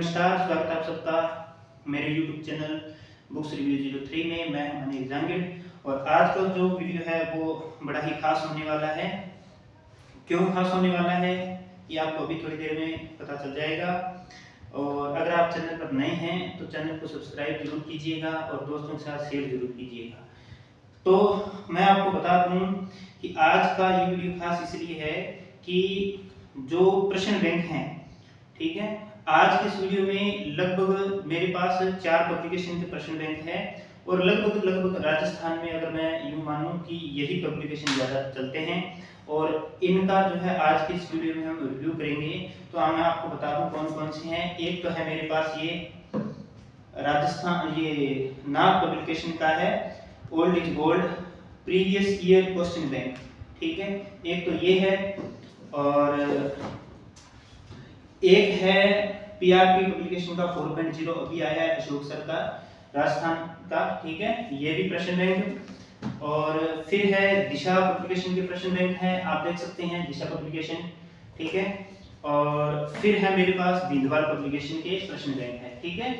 नमस्कार, स्वागत है आप सबका मेरे YouTube चैनल बुक्स रिव्यू 03 में। मैं हूं अनिल जांगिड़ और आज का जो वीडियो है वो बड़ा ही खास होने वाला है। क्यों खास होने वाला है ये आपको अभी थोड़ी देर में पता चल जाएगा। और अगर आप चैनल पर नए हैं तो चैनल को सब्सक्राइब जरूर कीजिएगा और दोस्तों के साथ शेयर जरूर कीजिएगा। तो मैं आपको बता दूं कि आज का ये वीडियो खास इसलिए है कि जो प्रश्न बैंक हैं, ठीक है, आज के इस वीडियो में लगभग मेरे पास 4 पब्लिकेशन के प्रश्न बैंक है और लगभग राजस्थान में अगर मैं यूं मानूं कि यही पब्लिकेशन ज़्यादा चलते हैं और इनका जो है आज के इस वीडियो में हम रिव्यू करेंगे। तो मैं आपको बता दूं कौन कौन से हैं। एक तो है मेरे पास ये राजस्थान, ये नाग पब्लिकेशन का है old is gold previous year question bank, ठीक है, एक तो ये है। और एक है पीआरपी पब्लिकेशन का 4.0 अभी आया है अशोक सर का, राजस्थान का, ठीक है, ये भी प्रश्न बैंक। और फिर है दिशा पब्लिकेशन के प्रश्न बैंक है, आप देख सकते हैं दिशा पब्लिकेशन, ठीक है। और फिर है मेरे पास दीनदयाल पब्लिकेशन के प्रश्न बैंक है, ठीक है।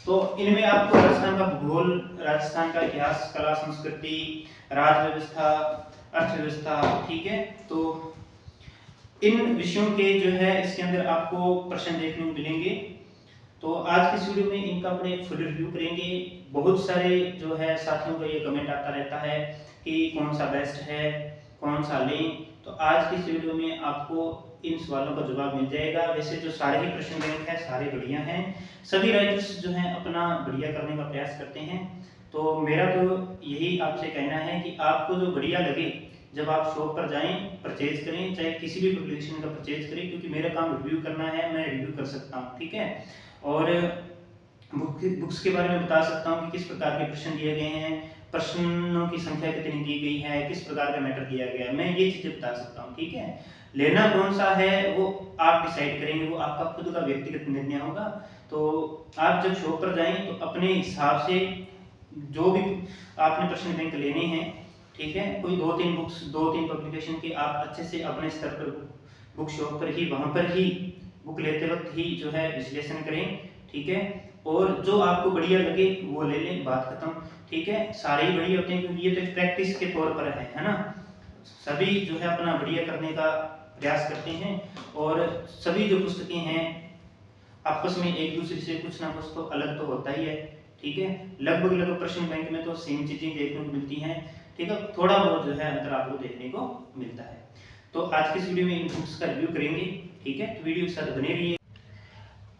तो इनमें आपको राजस्थान का भूगोल, राजस्थान का इतिहास, कला संस्कृति, राज व्यवस्था, अर्थव्यवस्था, ठीक है, तो इन विषयों के जो है इसके अंदर आपको प्रश्न देखने को मिलेंगे। तो आज की इस वीडियो में इनका अपने फुल रिव्यू करेंगे। बहुत सारे जो है साथियों का ये कमेंट आता रहता है कि कौन सा बेस्ट है, कौन सा लें। तो आज की इस वीडियो में आपको इन सवालों का जवाब मिल जाएगा। वैसे जो सारे ही प्रश्न बैंक हैं सारे बढ़िया हैं, सभी राइटर्स जो हैं अपना बढ़िया करने का प्रयास करते हैं। तो मेरा तो यही आपसे कहना है कि आपको जो बढ़िया लगे जब आप शॉप पर जाएं परचेज करें, चाहे किसी भी पब्लिकेशन का परचेज करें, क्योंकि मेरा काम रिव्यू करना है, मैं रिव्यू कर सकता हूं, ठीक है। और बुक्स के बारे में बता सकता हूं कि किस प्रकार के प्रश्न दिए गए हैं, प्रश्नों की संख्या कितनी दी गई है, किस प्रकार का मैटर दिया गया है, मैं ये चीजें बता सकता हूं, ठीक है। लेना कौन सा है वो आप डिसाइड करेंगे, वो आपका खुद का व्यक्तिगत निर्णय होगा। तो आप जब शॉप पर जाएं तो अपने हिसाब से जो भी आपने प्रश्न बैंक लेने हैं, ठीक है, कोई 2-3 पब्लिकेशन के आप अच्छे से अपने स्तर पर बुक शॉप पर ही, वहां पर ही बुक लेते वक्त ही जो है विश्लेषण करें, ठीक है। और जो आपको बढ़िया लगे वो ले लें, बात खत्म, ठीक है। सारे ही बढ़िया होते हैं क्योंकि ये तो एक प्रैक्टिस के तौर पर है ना। सभी जो है अपना बढ़िया करने का प्रयास करते हैं और सभी जो पुस्तकें हैं आपस में एक दूसरे से कुछ ना कुछ तो अलग तो होता ही है, ठीक है। लगभग प्रश्न बैंक में तो सेम चीजें देखने को मिलती हैं, ठीक है, थोड़ा बहुत जो है अंतर आपको देखने को मिलता है। तो आज की इस वीडियो में इन बुक्स का रिव्यू करेंगे, ठीक है, तो वीडियो के साथ बने रहिए।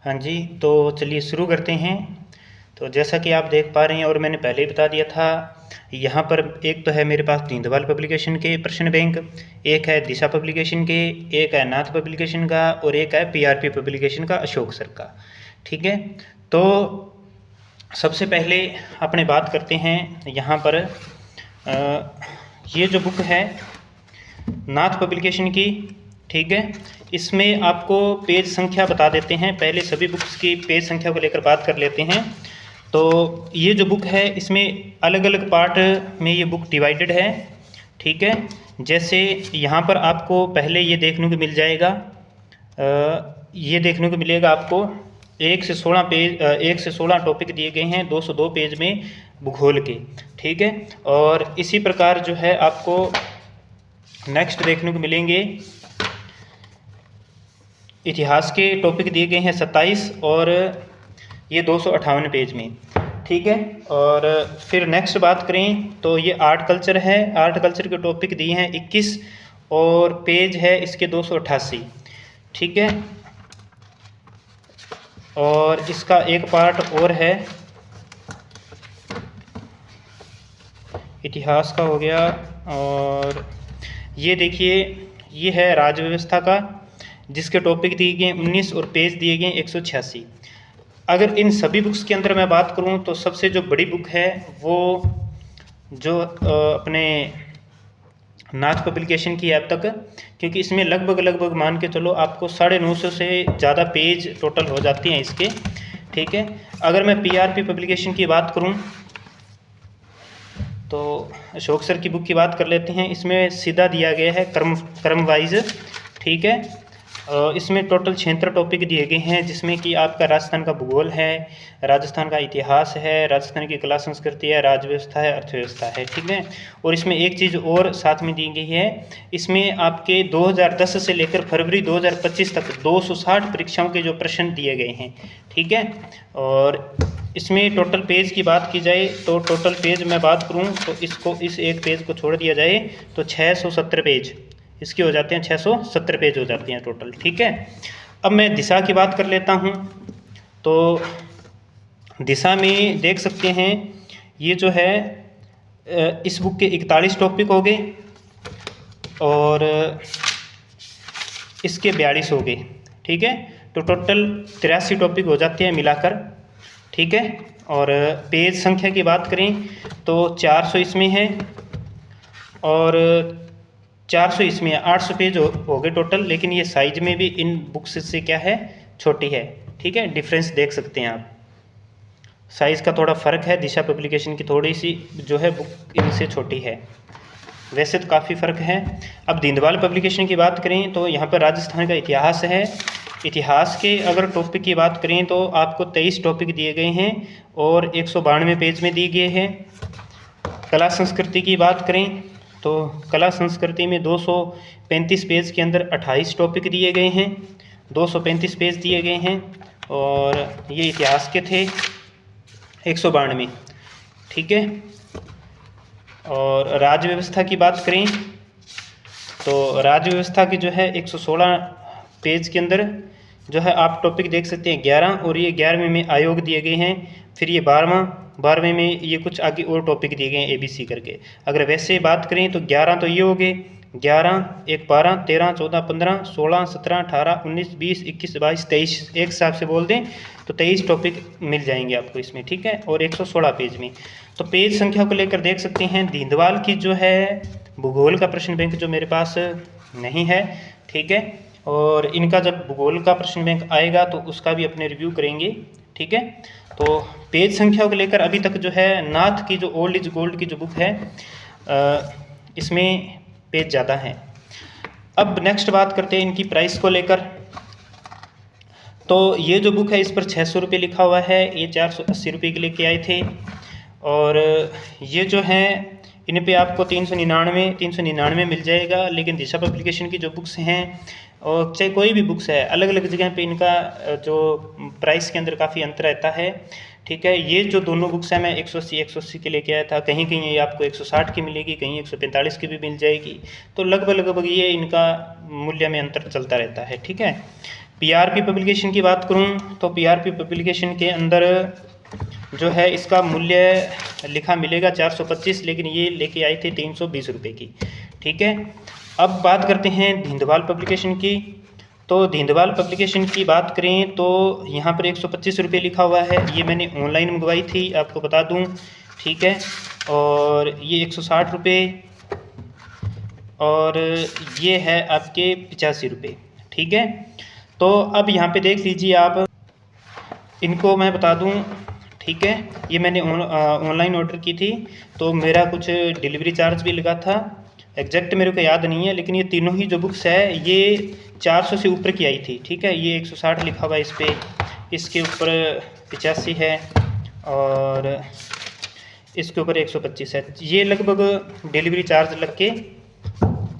हाँ जी, तो चलिए शुरू करते हैं। तो जैसा कि आप देख पा रहे हैं और मैंने पहले ही बता दिया था, यहाँ पर एक तो है मेरे पास दीनदयाल पब्लिकेशन के प्रश्न बैंक, एक है दिशा पब्लिकेशन के, एक है नाथ पब्लिकेशन का और एक है पीआरपी पब्लिकेशन का अशोक सर का, ठीक है। तो सबसे पहले अपने बात करते हैं यहाँ पर ये जो बुक है नाथ पब्लिकेशन की, ठीक है, इसमें आपको पेज संख्या बता देते हैं। पहले सभी बुक्स की पेज संख्या को लेकर बात कर लेते हैं। तो ये जो बुक है इसमें अलग अलग पार्ट में ये बुक डिवाइडेड है, ठीक है। जैसे यहाँ पर आपको पहले ये देखने को मिल जाएगा, ये देखने को मिलेगा आपको 1 से 16 टॉपिक दिए गए हैं 202 पेज में भूगोल के, ठीक है। और इसी प्रकार जो है आपको नेक्स्ट देखने को मिलेंगे इतिहास के टॉपिक दिए गए हैं 27 और ये 258 पेज में, ठीक है। और फिर नेक्स्ट बात करें तो ये आर्ट कल्चर है, आर्ट कल्चर के टॉपिक दिए हैं 21 और पेज है इसके 288, ठीक है। और इसका एक पार्ट और है इतिहास का हो गया। और ये देखिए ये है राज व्यवस्था का, जिसके टॉपिक दिए गए 19 और पेज दिए गए 186। अगर इन सभी बुक्स के अंदर मैं बात करूं तो सबसे जो बड़ी बुक है वो जो अपने नाथ पब्लिकेशन की है अब तक, क्योंकि इसमें लगभग मान के चलो आपको 950 से ज़्यादा पेज टोटल हो जाते हैं इसके, ठीक है। अगर मैं पीआरपी पब्लिकेशन की बात करूं तो अशोक सर की बुक की बात कर लेते हैं। इसमें सीधा दिया गया है क्रम वाइज, ठीक है। इसमें टोटल 76 टॉपिक दिए गए हैं, जिसमें कि आपका राजस्थान का भूगोल है, राजस्थान का इतिहास है, राजस्थान की कला संस्कृति है, राज्य व्यवस्था है, अर्थव्यवस्था है, ठीक है। और इसमें एक चीज़ और साथ में दी गई है, इसमें आपके 2010 से लेकर फरवरी 2025 तक 260 परीक्षाओं के जो प्रश्न दिए गए हैं, ठीक है। और इसमें टोटल पेज की बात की जाए तो टोटल पेज मैं बात करूं तो इसको इस एक पेज को छोड़ दिया जाए तो 670 पेज इसके हो जाते हैं, 670 पेज हो जाते हैं टोटल, ठीक है। अब मैं दिशा की बात कर लेता हूं। तो दिशा में देख सकते हैं ये जो है इस बुक के 41 टॉपिक हो गए और इसके 42 हो गए, ठीक है। तो टोटल 83 टॉपिक हो जाते हैं मिलाकर, ठीक है। और पेज संख्या की बात करें तो 400 इसमें है और 400 इसमें 800 पेज हो गए टोटल, लेकिन ये साइज में भी इन बुक्स से क्या है, छोटी है, ठीक है। डिफरेंस देख सकते हैं आप, साइज़ का थोड़ा फ़र्क है, दिशा पब्लिकेशन की थोड़ी सी जो है बुक इनसे छोटी है, वैसे तो काफ़ी फ़र्क है। अब दीनदयाल पब्लिकेशन की बात करें तो यहाँ पर राजस्थान का इतिहास है। इतिहास के अगर टॉपिक की बात करें तो आपको 23 टॉपिक दिए गए हैं और 192 पेज में दिए गए हैं। कला संस्कृति की बात करें तो कला संस्कृति में 235 पेज के अंदर 28 टॉपिक दिए गए हैं, 235 पेज दिए गए हैं। और ये इतिहास के थे 192, ठीक है। और राज्य व्यवस्था की बात करें तो राज्य व्यवस्था की जो है 116 पेज के अंदर जो है आप टॉपिक देख सकते हैं 11, और ये 11वें में आयोग दिए गए हैं। फिर ये 12वें में ये कुछ आगे और टॉपिक दिए गए हैं ABC करके। अगर वैसे बात करें तो 11 तो ये हो गए, 11, 1, 12, 13, 14, 15, 16, 17, 18, 19, 20, 21, 22, 23 एक हिसाब से बोल दें तो 23 टॉपिक मिल जाएंगे आपको इसमें, ठीक है। और 116 पेज में। तो पेज संख्या को लेकर देख सकते हैं दीनदयाल की जो है भूगोल का प्रश्न बैंक जो मेरे पास नहीं है, ठीक है। और इनका जब भूगोल का प्रश्न बैंक आएगा तो उसका भी अपने रिव्यू करेंगे, ठीक है। तो पेज संख्या को लेकर अभी तक जो है नाथ की जो ओल्ड इज गोल्ड की जो बुक है इसमें पेज ज़्यादा हैं। अब नेक्स्ट बात करते हैं इनकी प्राइस को लेकर। तो ये जो बुक है इस पर 600 रुपये लिखा हुआ है, ये 480 रुपये के लेके आए थे। और ये जो है इन पे आपको 399 मिल जाएगा। लेकिन दिशा पब्लिकेशन की जो बुक्स हैं और चाहे कोई भी बुक्स है, अलग अलग जगह पे इनका जो प्राइस के अंदर काफ़ी अंतर रहता है, ठीक है। ये जो दोनों बुक्स हैं मैं 180 के लेके आया था, कहीं कहीं ये आपको 160 की मिलेगी, कहीं 145 की भी मिल जाएगी। तो लगभग ये इनका मूल्य में अंतर चलता रहता है, ठीक है। PRP पब्लिकेशन की बात करूँ तो PRP पब्लिकेशन के अंदर जो है इसका मूल्य लिखा मिलेगा 425, लेकिन ये लेके आई थी 320 रुपये की, ठीक है। अब बात करते हैं दीनदयाल पब्लिकेशन की। तो दीनदयाल पब्लिकेशन की बात करें तो यहाँ पर 125 रुपये लिखा हुआ है, ये मैंने ऑनलाइन मंगवाई थी आपको बता दूँ, ठीक है। और ये 160 रुपये और ये है आपके 85 रुपये, ठीक है। तो अब यहाँ पे देख लीजिए आप, इनको मैं बता दूँ, ठीक है। ये मैंने ऑनलाइन ऑर्डर की थी तो मेरा कुछ डिलीवरी चार्ज भी लगा था, एग्जैक्ट मेरे को याद नहीं है, लेकिन ये तीनों ही जो बुक्स है ये 400 से ऊपर की आई थी, ठीक है। ये 160 लिखा हुआ है इस पर, इसके ऊपर 85 है और इसके ऊपर 125 है। ये लगभग डिलीवरी चार्ज लग के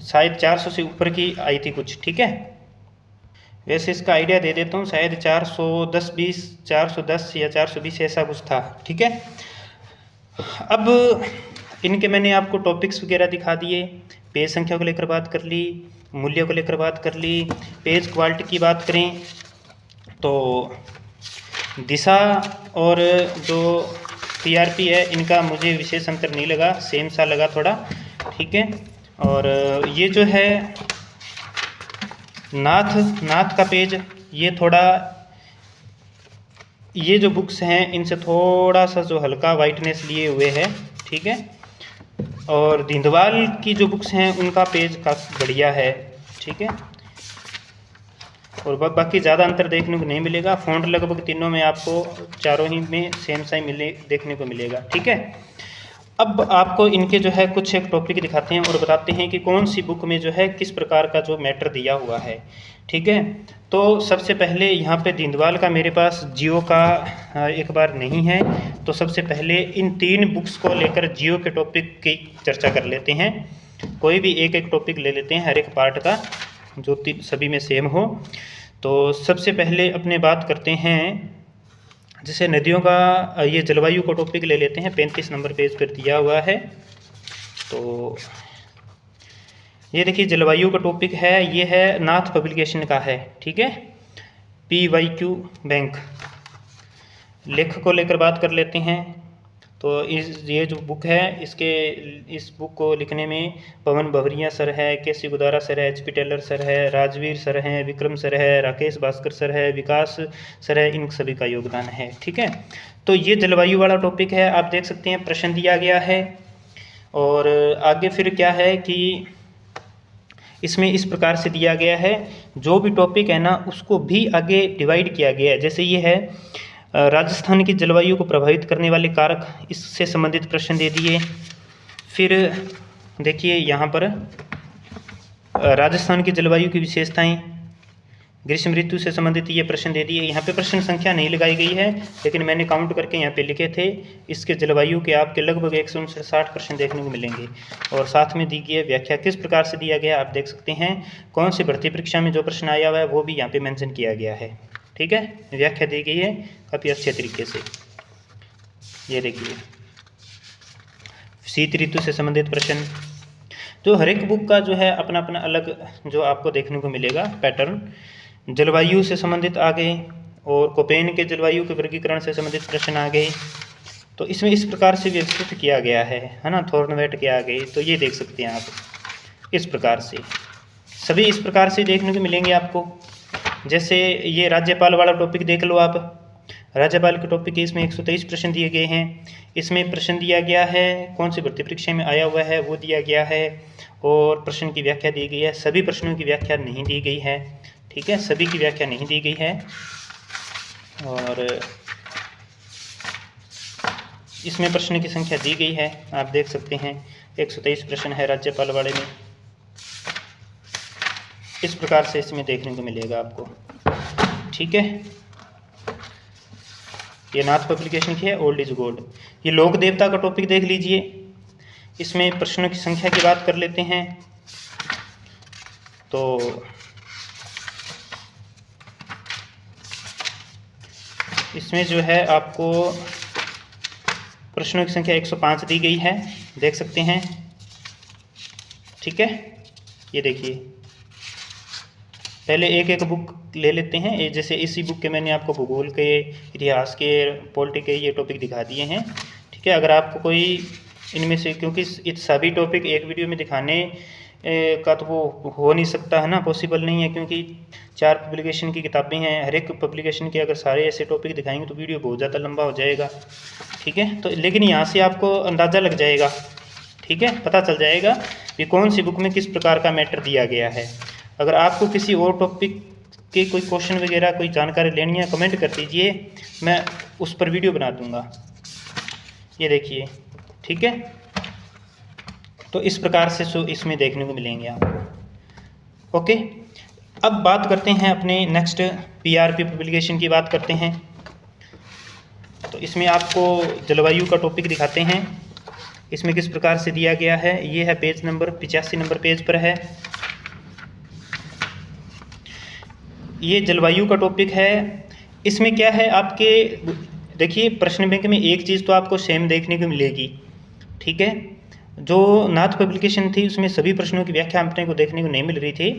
शायद 400 से ऊपर की आई थी कुछ, ठीक है। वैसे इसका आइडिया दे देता हूँ, शायद 410 या 420 ऐसा कुछ था, ठीक है। अब इनके मैंने आपको टॉपिक्स वगैरह दिखा दिए, पेज संख्या को लेकर बात कर ली, मूल्य को लेकर बात कर ली। पेज क्वालिटी की बात करें तो दिशा और जो PRP है इनका मुझे विशेष अंतर नहीं लगा, सेम सा लगा थोड़ा, ठीक है। और ये जो है नाथ का पेज, ये थोड़ा, ये जो बुक्स हैं इनसे थोड़ा सा जो हल्का वाइटनेस लिए हुए है, ठीक है। और दीनदयाल की जो बुक्स हैं उनका पेज काफ़ी बढ़िया है, ठीक है। और बाकी ज़्यादा अंतर देखने को नहीं मिलेगा। फ़ॉन्ट लगभग तीनों में आपको, चारों ही में सेम सा ही देखने को मिलेगा, ठीक है। अब आपको इनके जो है कुछ एक टॉपिक दिखाते हैं और बताते हैं कि कौन सी बुक में जो है किस प्रकार का जो मैटर दिया हुआ है। ठीक है, तो सबसे पहले यहाँ पे दीनदयाल का मेरे पास जियो का एक बार नहीं है, तो सबसे पहले इन 3 बुक्स को लेकर जियो के टॉपिक की चर्चा कर लेते हैं। कोई भी एक एक टॉपिक ले लेते हैं हर एक पार्ट का, जो सभी में सेम हो। तो सबसे पहले अपने बात करते हैं, जैसे नदियों का ये जलवायु का टॉपिक ले लेते हैं, 35 नंबर पेज पर दिया हुआ है। तो ये देखिए जलवायु का टॉपिक है, ये है नाथ पब्लिकेशन का है। ठीक है, PYQ बैंक। लेखक को लेकर बात कर लेते हैं। तो ये जो बुक है, इस बुक को लिखने में पवन भवरिया सर है, केसी गुदारा सर है, HP टेलर सर है, राजवीर सर है, विक्रम सर है, राकेश भास्कर सर है, विकास सर है, इन सभी का योगदान है। ठीक है, तो ये जलवायु वाला टॉपिक है। आप देख सकते हैं प्रश्न दिया गया है। और आगे फिर क्या है कि इसमें इस प्रकार से दिया गया है, जो भी टॉपिक है ना उसको भी आगे डिवाइड किया गया है। जैसे ये है राजस्थान की जलवायु को प्रभावित करने वाले कारक, इससे संबंधित प्रश्न दे दिए। फिर देखिए यहाँ पर राजस्थान की जलवायु की विशेषताएं, ग्रीष्म ऋतु से संबंधित ये प्रश्न दे दिए। यहाँ पे प्रश्न संख्या नहीं लगाई गई है, लेकिन मैंने काउंट करके यहाँ पे लिखे थे। इसके जलवायु के आपके लगभग 159 प्रश्न देखने को मिलेंगे। और साथ में दी गई व्याख्या किस प्रकार से दिया गया आप देख सकते हैं। कौन सी भर्ती परीक्षा में जो प्रश्न आया हुआ है वो भी यहाँ पे मेंशन किया गया है। ठीक है, व्याख्या दी गई है काफ़ी अच्छे तरीके से। ये देखिए शीत ऋतु से संबंधित प्रश्न, जो हर एक बुक का जो है अपना अपना अलग जो आपको देखने को मिलेगा पैटर्न। जलवायु से संबंधित आ गए, और कोपेन के जलवायु के वर्गीकरण से संबंधित प्रश्न आ गए। तो इसमें इस प्रकार से व्यवस्थित किया गया है ना। थॉर्नवेट के आ गए, तो ये देख सकते हैं आप। इस प्रकार से सभी इस प्रकार से देखने को मिलेंगे आपको। जैसे ये राज्यपाल वाला टॉपिक देख लो आप। राज्यपाल के टॉपिक के इसमें 123 प्रश्न दिए गए हैं। इसमें प्रश्न दिया गया है कौन सी भर्ती परीक्षा में आया हुआ है वो दिया गया है, और प्रश्न की व्याख्या दी गई है। सभी प्रश्नों की व्याख्या नहीं दी गई है। ठीक है, सभी की व्याख्या नहीं दी गई है। और इसमें प्रश्न की संख्या दी गई है, आप देख सकते हैं 123 प्रश्न है राज्यपाल वाले में। इस प्रकार से इसमें देखने को मिलेगा आपको। ठीक है, ये नाथ पब्लिकेशन की है, ओल्ड इज गोल्ड। ये लोक देवता का टॉपिक देख लीजिए। इसमें प्रश्नों की संख्या की बात कर लेते हैं। तो इसमें जो है आपको प्रश्नों की संख्या 105 दी गई है, देख सकते हैं। ठीक है, ये देखिए पहले एक एक बुक ले लेते हैं। जैसे इसी बुक के मैंने आपको भूगोल के, इतिहास के, पॉलिटी के ये टॉपिक दिखा दिए हैं। ठीक है, अगर आपको कोई इनमें से, क्योंकि सभी टॉपिक एक वीडियो में दिखाने का तो वो हो नहीं सकता है ना, पॉसिबल नहीं है, क्योंकि 4 पब्लिकेशन की किताबें हैं। हर एक पब्लिकेशन के अगर सारे ऐसे टॉपिक दिखाएंगे तो वीडियो बहुत ज़्यादा लंबा हो जाएगा। ठीक है, तो लेकिन यहाँ से आपको अंदाज़ा लग जाएगा। ठीक है, पता चल जाएगा कि कौन सी बुक में किस प्रकार का मैटर दिया गया है। अगर आपको किसी और टॉपिक के कोई क्वेश्चन वगैरह कोई जानकारी लेनी है, कमेंट कर दीजिए, मैं उस पर वीडियो बना दूंगा। ये देखिए, ठीक है, तो इस प्रकार से इसमें देखने को मिलेंगे आपको। ओके, अब बात करते हैं अपने नेक्स्ट PRP पब्लिकेशन की बात करते हैं। तो इसमें आपको जलवायु का टॉपिक दिखाते हैं। इसमें किस प्रकार से दिया गया है, ये है पेज नंबर 85 नंबर पेज पर है। ये जलवायु का टॉपिक है। इसमें क्या है आपके, देखिए प्रश्न बैंक में एक चीज़ तो आपको सेम देखने को मिलेगी। ठीक है, जो नाथ पब्लिकेशन थी उसमें सभी प्रश्नों की व्याख्या अपने को देखने को नहीं मिल रही थी,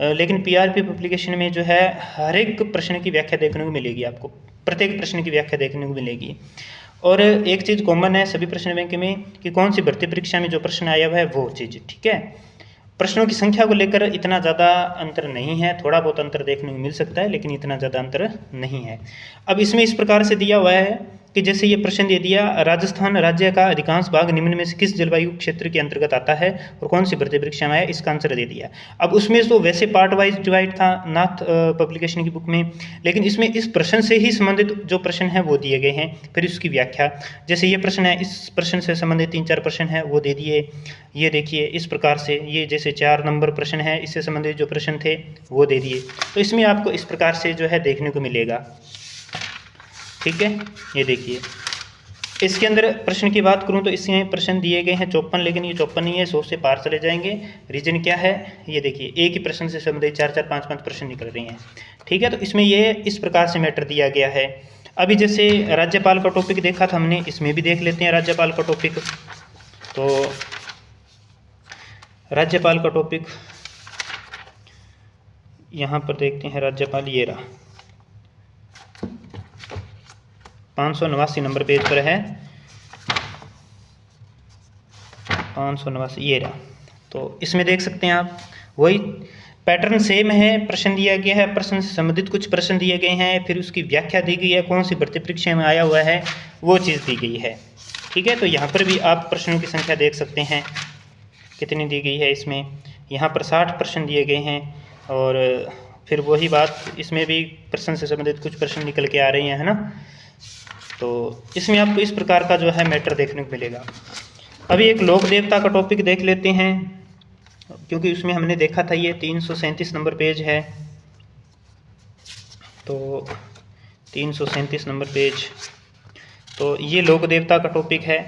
लेकिन PRP पब्लिकेशन में जो है हर एक प्रश्न की व्याख्या देखने को मिलेगी आपको। प्रत्येक प्रश्न की व्याख्या देखने को मिलेगी। और एक चीज़ कॉमन है सभी प्रश्न बैंक में कि कौन सी भर्ती परीक्षा में जो प्रश्न आया हुआ है वो चीज़। ठीक है, प्रश्नों की संख्या को लेकर इतना ज़्यादा अंतर नहीं है, थोड़ा बहुत अंतर देखने को मिल सकता है, लेकिन इतना ज़्यादा अंतर नहीं है। अब इसमें इस प्रकार से दिया हुआ है कि जैसे ये प्रश्न दे दिया, राजस्थान राज्य का अधिकांश भाग निम्न में से किस जलवायु क्षेत्र के अंतर्गत आता है और कौन सी भर्ती परीक्षा में आया, इसका आंसर दे दिया। अब उसमें तो वैसे पार्ट वाइज डिवाइड था नाथ पब्लिकेशन की बुक में, लेकिन इसमें इस प्रश्न से ही संबंधित जो प्रश्न है वो दिए गए हैं, फिर उसकी व्याख्या। जैसे ये प्रश्न है, इस प्रश्न से संबंधित 3-4 प्रश्न है वो दे दिए। ये देखिए इस प्रकार से, ये जैसे 4 नंबर प्रश्न है, इससे संबंधित जो प्रश्न थे वो दे दिए। तो इसमें आपको इस प्रकार से जो है देखने को मिलेगा, ठीक है। ये देखिए इसके अंदर प्रश्न की बात करूं तो इसमें प्रश्न दिए गए हैं 54, लेकिन ये 54 नहीं है, 100 से पार चले जाएंगे। रीजन क्या है, ये देखिए एक ही प्रश्न से संबंधित 4-4, 5-5 प्रश्न निकल रहे हैं, ठीक है। तो इसमें ये इस प्रकार से मैटर दिया गया है। अभी जैसे राज्यपाल का टॉपिक देखा था हमने, इसमें भी देख लेते हैं राज्यपाल का टॉपिक। तो राज्यपाल का टॉपिक यहाँ पर देखते हैं, राज्यपाल ये रहा 589 नंबर पेज पर है, 589 ये रहा। तो इसमें देख सकते हैं आप, वही पैटर्न सेम है, प्रश्न दिया गया है, प्रश्न से संबंधित कुछ प्रश्न दिए गए हैं, फिर उसकी व्याख्या दी गई है, कौन सी भर्ती परीक्षा में आया हुआ है वो चीज़ दी गई है, ठीक है। तो यहाँ पर भी आप प्रश्नों की संख्या देख सकते हैं कितनी दी गई है इसमें। यहाँ पर 60 प्रश्न दिए गए हैं, और फिर वही बात इसमें भी प्रश्न से संबंधित कुछ प्रश्न निकल के आ रहे हैं, है ना। तो इसमें आपको इस प्रकार का जो है मैटर देखने को मिलेगा। अभी एक लोक देवता का टॉपिक देख लेते हैं, क्योंकि उसमें हमने देखा था ये 337 नंबर पेज है। तो 337 नंबर पेज, तो ये लोक देवता का टॉपिक है,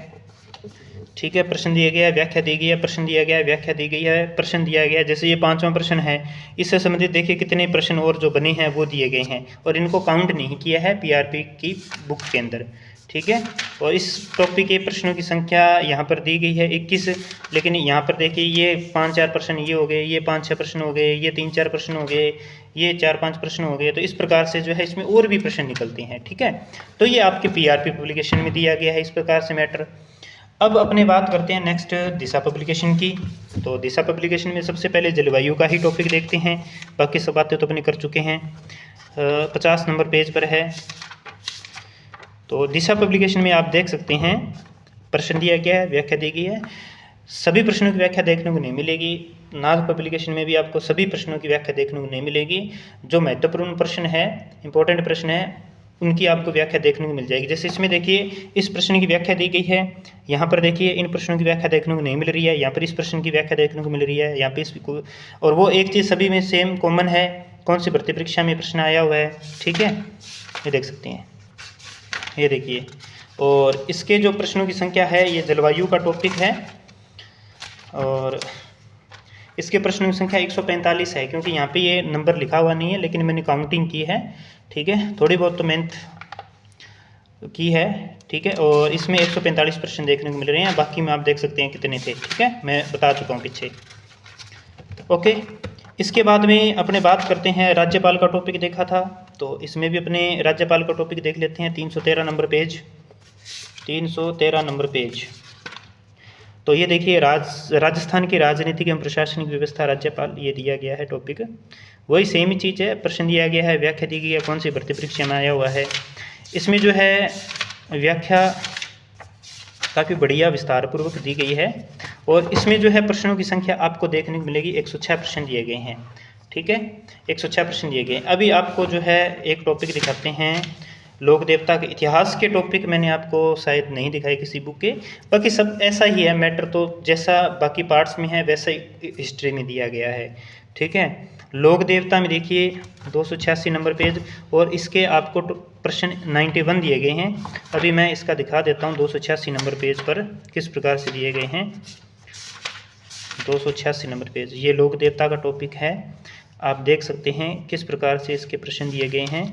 ठीक है। प्रश्न दिया गया है, व्याख्या दी गई है, प्रश्न दिया गया है, व्याख्या दी गई है, प्रश्न दिया गया है। जैसे ये 5वां प्रश्न है, इससे संबंधित देखिए कितने प्रश्न और जो बने हैं वो दिए गए हैं, और इनको काउंट नहीं किया है पीआरपी की बुक के अंदर, ठीक है। और इस टॉपिक के प्रश्नों की संख्या यहाँ पर दी गई है 21, लेकिन यहाँ पर देखिए ये 5-4 प्रश्न ये हो गए, ये 5-6 प्रश्न हो गए, ये 3-4 प्रश्न हो गए, ये 4-5 प्रश्न हो गए। तो इस प्रकार से जो है इसमें और भी प्रश्न निकलते हैं, ठीक है। तो ये आपके पीआरपी पब्लिकेशन में दिया गया है इस प्रकार से मैटर। अब अपने बात करते हैं नेक्स्ट दिशा पब्लिकेशन की। तो दिशा पब्लिकेशन में सबसे पहले जलवायु का ही टॉपिक देखते हैं, बाकी सब बातें तो अपने कर चुके हैं। 50 नंबर पेज पर है। तो दिशा पब्लिकेशन में आप देख सकते हैं प्रश्न दिया गया है, व्याख्या दी गई है। सभी प्रश्नों की व्याख्या देखने को नहीं मिलेगी। नाथ पब्लिकेशन में भी आपको सभी प्रश्नों की व्याख्या देखने को नहीं मिलेगी। जो महत्वपूर्ण प्रश्न है, इंपॉर्टेंट प्रश्न है, उनकी आपको व्याख्या देखने को मिल जाएगी। जैसे इसमें देखिए इस प्रश्न की व्याख्या दी गई है, यहाँ पर देखिए इन प्रश्नों की व्याख्या देखने को नहीं मिल रही है, यहाँ पर इस प्रश्न की व्याख्या देखने को मिल रही है, यहाँ पे इस, और वो एक चीज़ सभी में सेम कॉमन है, कौन सी भर्ती परीक्षा में प्रश्न आया हुआ है, ठीक है। ये देख सकते हैं, ये देखिए। और इसके जो प्रश्नों की संख्या है, ये जलवायु का टॉपिक है, और इसके प्रश्नों की संख्या 145 है, क्योंकि यहाँ पे ये नंबर लिखा हुआ नहीं है, लेकिन मैंने काउंटिंग की है, ठीक है। थोड़ी बहुत तो मेहनत की है, ठीक है। और इसमें 145 प्रश्न देखने को मिल रहे हैं, बाकी में आप देख सकते हैं कितने थे, ठीक है, मैं बता चुका हूँ पीछे, ओके। इसके बाद में अपने बात करते हैं, राज्यपाल का टॉपिक देखा था, तो इसमें भी अपने राज्यपाल का टॉपिक देख लेते हैं। 313 नंबर पेज, 313 नंबर पेज। तो ये देखिए राजस्थान की राजनीतिक एवं प्रशासनिक व्यवस्था राज्यपाल, ये दिया गया है टॉपिक। वही सेम ही चीज़ है, प्रश्न दिया गया है, व्याख्या दी गई है, कौन सी भर्ती परीक्षा में आया हुआ है। इसमें जो है व्याख्या काफ़ी बढ़िया विस्तार पूर्वक दी गई है, और इसमें जो है प्रश्नों की संख्या आपको देखने को मिलेगी 106 प्रश्न दिए गए हैं, ठीक है। 106 प्रश्न दिए गए। अभी आपको जो है एक टॉपिक दिखाते हैं, लोक देवता के इतिहास के टॉपिक मैंने आपको शायद नहीं दिखाई किसी बुक के, बाकी सब ऐसा ही है मैटर, तो जैसा बाकी पार्ट्स में है वैसा ही हिस्ट्री में दिया गया है, ठीक है। लोक देवता में देखिए 286 नंबर पेज, और इसके आपको प्रश्न 91 दिए गए हैं। अभी मैं इसका दिखा देता हूँ 286 नंबर पेज पर किस प्रकार से दिए गए हैं। 286 नंबर पेज, ये लोक देवता का टॉपिक है, आप देख सकते हैं किस प्रकार से इसके प्रश्न दिए गए हैं।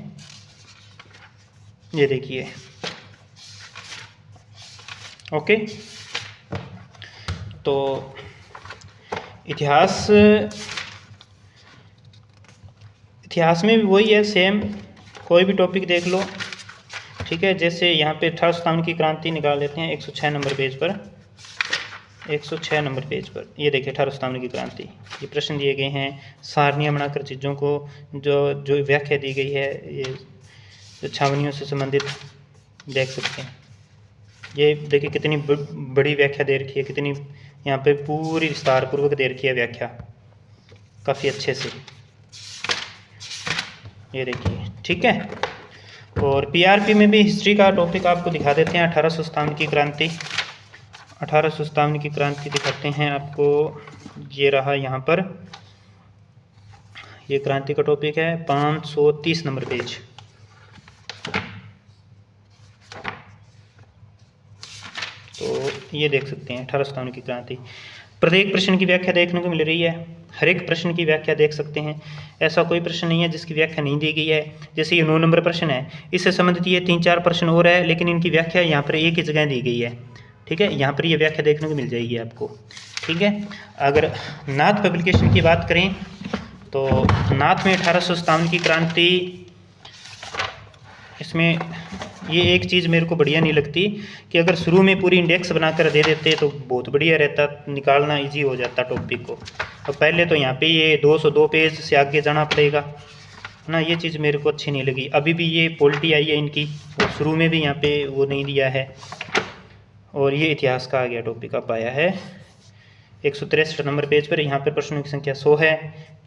ये देखिए, ओके। तो इतिहास में भी वही है, सेम, कोई भी टॉपिक देख लो, ठीक है। जैसे यहाँ पे 1857 की क्रांति निकाल लेते हैं 106 नंबर पेज पर, 106 नंबर पेज पर ये देखिए 1857 की क्रांति, ये प्रश्न दिए गए हैं। सारनियाँ बनाकर चीज़ों को जो व्याख्या दी गई है, ये छावनियों से संबंधित देख सकते हैं, ये देखिए कितनी बड़ी व्याख्या दे रखी है, कितनी यहाँ पे पूरी विस्तारपूर्वक दे रखी है व्याख्या काफ़ी अच्छे से, ये देखिए। ठीक है, और पीआरपी में भी हिस्ट्री का टॉपिक आपको दिखा देते हैं। 1857 की क्रांति, 1857 की क्रांति दिखाते हैं आपको। ये रहा यहाँ पर, ये क्रांति का टॉपिक है, 530 नंबर पेज। तो ये देख सकते हैं 1857 की क्रांति। प्रत्येक प्रश्न की व्याख्या देखने को मिल रही है, हर एक प्रश्न की व्याख्या देख सकते हैं। ऐसा कोई प्रश्न नहीं है जिसकी व्याख्या नहीं दी गई है। जैसे ये 9 नंबर प्रश्न है, इससे संबंधित ये 3-4 प्रश्न और है, लेकिन इनकी व्याख्या यहाँ पर एक ही जगह दी गई है। ठीक है, यहाँ पर ये व्याख्या देखने को मिल जाएगी आपको। ठीक है, अगर नाथ पब्लिकेशन की बात करें तो नाथ में 1857 की क्रांति, इसमें ये एक चीज़ मेरे को बढ़िया नहीं लगती कि अगर शुरू में पूरी इंडेक्स बनाकर दे देते तो बहुत बढ़िया रहता, निकालना इजी हो जाता टॉपिक को। अब पहले तो यहाँ पे ये 202 पेज से आगे जाना पड़ेगा ना, ये चीज़ मेरे को अच्छी नहीं लगी। अभी भी ये पॉलिटी आई है इनकी, और शुरू में भी यहाँ पे वो नहीं दिया है। और ये इतिहास का आ गया टॉपिक, अब आया है 163 नंबर पेज पर। यहाँ पर प्रश्नों की संख्या 100 है।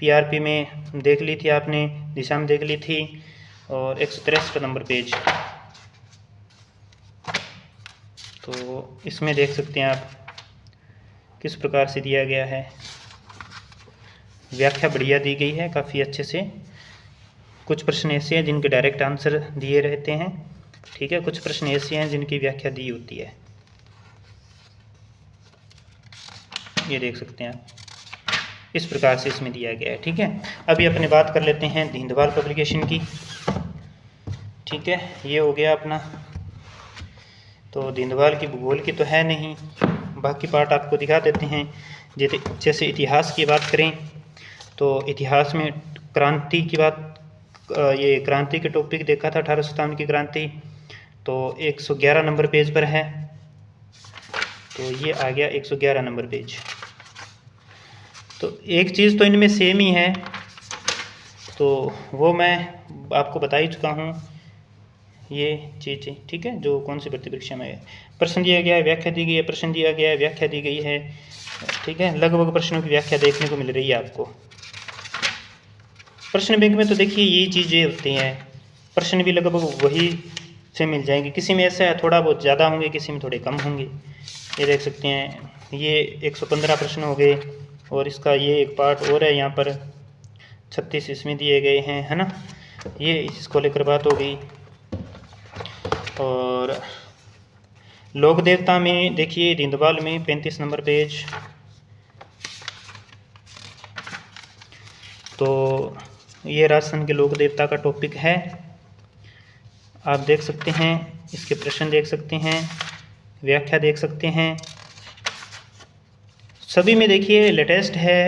पीआरपी में देख ली थी आपने, दिशा में देख ली थी, और 163 नंबर पेज। तो इसमें देख सकते हैं आप किस प्रकार से दिया गया है, व्याख्या बढ़िया दी गई है काफ़ी अच्छे से। कुछ प्रश्न ऐसे हैं जिनके डायरेक्ट आंसर दिए रहते हैं। ठीक है, कुछ प्रश्न ऐसे हैं जिनकी व्याख्या दी होती है, ये देख सकते हैं आप, इस प्रकार से इसमें दिया गया है। ठीक है, अभी अपने बात कर लेते हैं दीनदयाल पब्लिकेशन की। ठीक है, ये हो गया अपना। तो दीनदयाल की भूगोल की तो है नहीं, बाकी पार्ट आपको दिखा देते हैं। जैसे इतिहास की बात करें तो इतिहास में क्रांति की बात, ये क्रांति के टॉपिक देखा था 1857 की क्रांति, तो 111 नंबर पेज पर है। तो ये आ गया 111 नंबर पेज। तो एक चीज़ तो इनमें सेम ही है, तो वो मैं आपको बता ही चुका हूँ ये चीज़ें। ठीक है, जो कौन सी भर्ती परीक्षा में है, प्रश्न दिया गया है, व्याख्या दी गई है, प्रश्न दिया गया है, व्याख्या दी गई है। ठीक है, लगभग प्रश्नों की व्याख्या देखने को मिल रही है आपको। प्रश्न बैंक में तो देखिए यही चीज़ें होती हैं, प्रश्न भी लगभग वही से मिल जाएंगे। किसी में ऐसा है थोड़ा बहुत ज़्यादा होंगे, किसी में थोड़े कम होंगे। ये देख सकते हैं, ये 115 प्रश्न हो गए, और इसका ये एक पार्ट और है यहाँ पर 36 इसमें दिए गए हैं, है ना। ये इसको लेकर बात हो गई। और लोक देवता में देखिए दीनदयाल में 35 नंबर पेज। तो ये राजस्थान के लोक देवता का टॉपिक है, आप देख सकते हैं, इसके प्रश्न देख सकते हैं, व्याख्या देख सकते हैं। सभी में देखिए लेटेस्ट है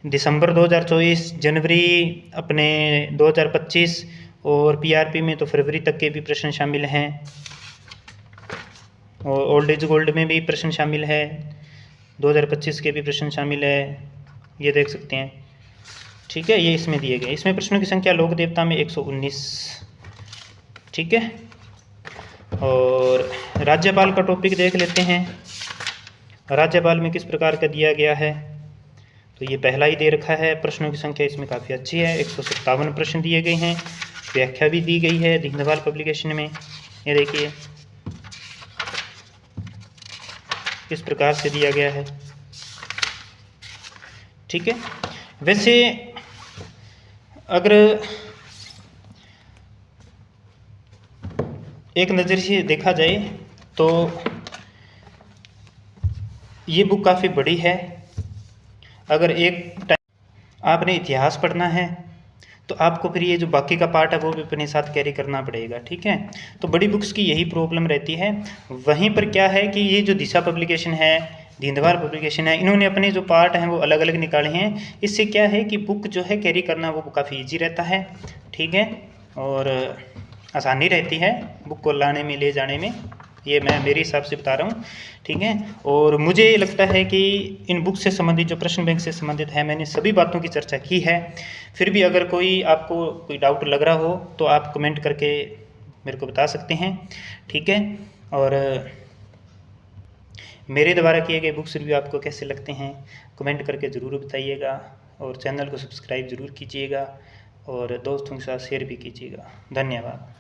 दिसंबर 2024, जनवरी अपने 2025, और पीआरपी में तो फरवरी तक के भी प्रश्न शामिल हैं, और ओल्ड एज गोल्ड में भी प्रश्न शामिल है, 2025 के भी प्रश्न शामिल है, ये देख सकते हैं। ठीक है, ये इसमें दिए गए। इसमें प्रश्नों की संख्या लोक देवता में 119। ठीक है, और राज्यपाल का टॉपिक देख लेते हैं। राज्यपाल में किस प्रकार का दिया गया है, तो ये पहला ही दे रखा है। प्रश्नों की संख्या इसमें काफ़ी अच्छी है, 157 प्रश्न दिए गए हैं, व्याख्या भी दी गई है दीनदयाल पब्लिकेशन में। ये देखिए किस प्रकार से दिया गया है। ठीक है, वैसे अगर एक नज़र से देखा जाए तो ये बुक काफ़ी बड़ी है। अगर एक टाइम आपने इतिहास पढ़ना है तो आपको फिर ये जो बाकी का पार्ट है वो भी अपने साथ कैरी करना पड़ेगा। ठीक है, तो बड़ी बुक्स की यही प्रॉब्लम रहती है। वहीं पर क्या है कि ये जो दिशा पब्लिकेशन है, दीनदयाल पब्लिकेशन है, इन्होंने अपने जो पार्ट हैं वो अलग अलग निकाले हैं। इससे क्या है कि बुक जो है कैरी करना वो काफ़ी ईजी रहता है। ठीक है, और आसानी रहती है बुक को लाने में, ले जाने में। ये मैं मेरे हिसाब से बता रहा हूँ। ठीक है, और मुझे लगता है कि इन बुक से संबंधित जो प्रश्न बैंक से संबंधित है, मैंने सभी बातों की चर्चा की है। फिर भी अगर कोई आपको कोई डाउट लग रहा हो तो आप कमेंट करके मेरे को बता सकते हैं, ठीक है। और मेरे द्वारा किए गए बुक्स रिव्यू आपको कैसे लगते हैं कमेंट करके ज़रूर बताइएगा, और चैनल को सब्सक्राइब ज़रूर कीजिएगा और दोस्तों के साथ शेयर भी कीजिएगा। धन्यवाद।